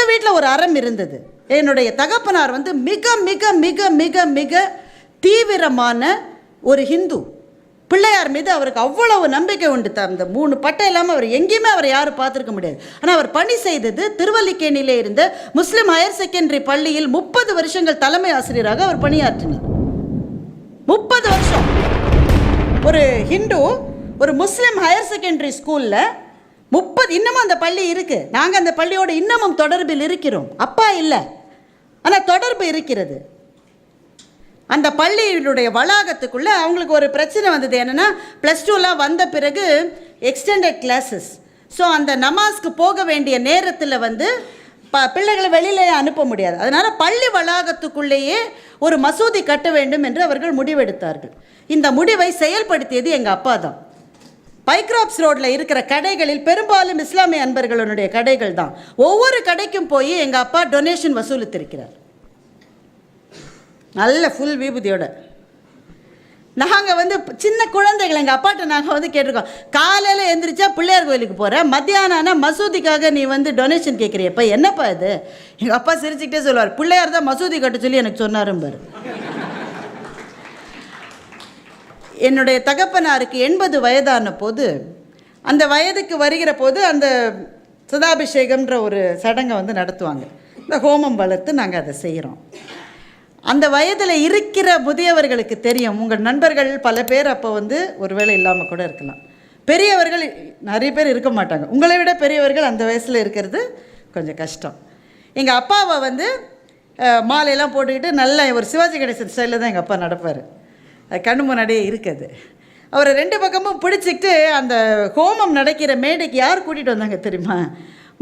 எங்கள் வீட்டில் ஒரு அறம் இருந்தது. என்னுடைய தகப்பனார் வந்து மிக மிக மிக மிக மிக தீவிரமான ஒரு ஹிந்து. பிள்ளையார் மீது அவருக்கு அவ்வளவு நம்பிக்கை உண்டு. அந்த 3 பட்டை இல்லாமல் அவர் எங்கேயுமே அவர் யாரும் பார்த்துருக்க முடியாது. ஆனால் அவர் பணி செய்தது திருவல்லிக்கேணியிலே இருந்த முஸ்லீம் ஹையர் செகண்டரி பள்ளியில் 30 வருஷங்கள் தலைமை ஆசிரியராக அவர் பணியாற்றினார். 30 வருஷம். ஒரு ஹிந்து ஒரு முஸ்லீம் ஹையர் செகண்டரி ஸ்கூலில் 30, இன்னமும் அந்த பள்ளி இருக்குது. நாங்கள் அந்த பள்ளியோட இன்னமும் தொடர்பில் இருக்கிறோம். அப்பா இல்லை, ஆனால் தொடர்பு இருக்கிறது. அந்த பள்ளியினுடைய வளாகத்துக்குள்ளே அவங்களுக்கு ஒரு பிரச்சனை வந்தது. என்னென்னா +2லாம் வந்த பிறகு எக்ஸ்டெண்டட் கிளாஸஸ். ஸோ அந்த நமாஸ்க்கு போக வேண்டிய நேரத்தில் வந்து பிள்ளைகளை வெளியிலே அனுப்ப முடியாது. அதனால் பள்ளி வளாகத்துக்குள்ளேயே ஒரு மசூதி கட்ட வேண்டும் என்று அவர்கள் முடிவெடுத்தார்கள். இந்த முடிவை செயல்படுத்தியது எங்கள் அப்பா தான். பைக்ராப்ஸ் ரோட்டில் இருக்கிற கடைகளில் பெரும்பாலும் இஸ்லாமிய அன்பர்களுடைய கடைகள் தான். ஒவ்வொரு கடைக்கும் போய் எங்கள் அப்பா டொனேஷன் வசூலித்திருக்கிறார். நல்ல ஃபுல் விபூதியோட. நாங்கள் வந்து சின்ன குழந்தைகள் எங்கள் அப்பாட்ட நாங்கள் வந்து கேட்டிருக்கோம், காலையில் எழுந்திரிச்சா பிள்ளையார் கோயிலுக்கு போகிறேன், மத்தியானம் ஆனால் மசூதிக்காக நீ வந்து டொனேஷன் கேட்குறியப்பா, என்னப்பா இது? எங்கள் அப்பா சிரிச்சுக்கிட்டே சொல்லுவார், பிள்ளையார் தான் மசூதி கட்ட சொல்லி எனக்கு சொன்னாரும்பார். என்னுடைய தகப்பனாருக்கு 80 வயதான போது, அந்த வயதுக்கு வருகிற போது அந்த சதாபிஷேகம்ன்ற ஒரு சடங்கை வந்து நடத்துவாங்க. இந்த ஹோமம் வளர்த்து நாங்கள் அதை செய்கிறோம். அந்த வயதில் இருக்கிற முதியவர்களுக்கு தெரியும். உங்கள் நண்பர்கள் பல பேர் அப்போ வந்து ஒருவேளை இல்லாமல் கூட இருக்கலாம். பெரியவர்கள் நிறைய பேர் இருக்க மாட்டாங்க. உங்களை விட பெரியவர்கள் அந்த வயசில் இருக்கிறது கொஞ்சம் கஷ்டம். எங்கள் அப்பாவை வந்து மாலையெல்லாம் போட்டுக்கிட்டு நல்ல ஒரு சிவாஜி கணேசன் ஸ்டைலில் தான் எங்கள் அப்பா நடப்பார். கண்ணு முன்னாடியே இருக்குது. அவரை 2 பக்கமும் பிடிச்சிக்கிட்டு அந்த ஹோமம் நடக்கிற மேடைக்கு யார் கூட்டிகிட்டு வந்தாங்க தெரியுமா?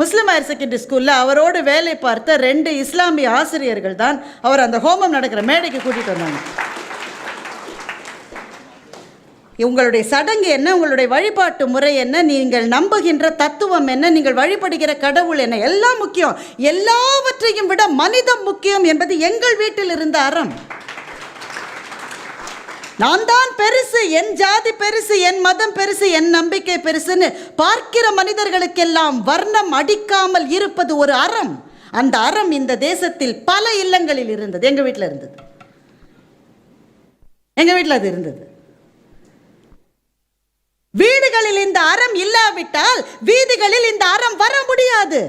முஸ்லீம் ஹையர் செகண்டரி ஸ்கூலில் அவரோடு வேலை பார்த்த 2 இஸ்லாமிய ஆசிரியர்கள் தான் அவர் அந்த ஹோமம் நடக்கிற மேடைக்கு கூட்டிகிட்டு வந்தாங்க. உங்களுடைய சடங்கு என்ன, உங்களுடைய வழிபாட்டு முறை என்ன, நீங்கள் நம்புகின்ற தத்துவம் என்ன, நீங்கள் வழிபடுகிற கடவுள் என்ன, எல்லாம் முக்கியம். எல்லாவற்றையும் விட மனிதம் முக்கியம் என்பது எங்கள் வீட்டில் இருந்த அறம். நான் தான் பெருசு, என் ஜாதி பெருசு, என் மதம் பெருசு, என் நம்பிக்கை பெருசுன்னு பார்க்கிற மனிதர்களுக்கெல்லாம் வர்ணம் அடிக்காமல் இருப்பது ஒரு அறம். அந்த அறம் இந்த தேசத்தில் பல இல்லங்களில் இருந்தது. எங்கள் வீட்டில் இருந்தது. எங்கள் வீட்டில் அது இருந்தது. வீடுகளில் இந்த அறம் இல்லாவிட்டால் வீதிகளில் இந்த அறம் வர முடியாது.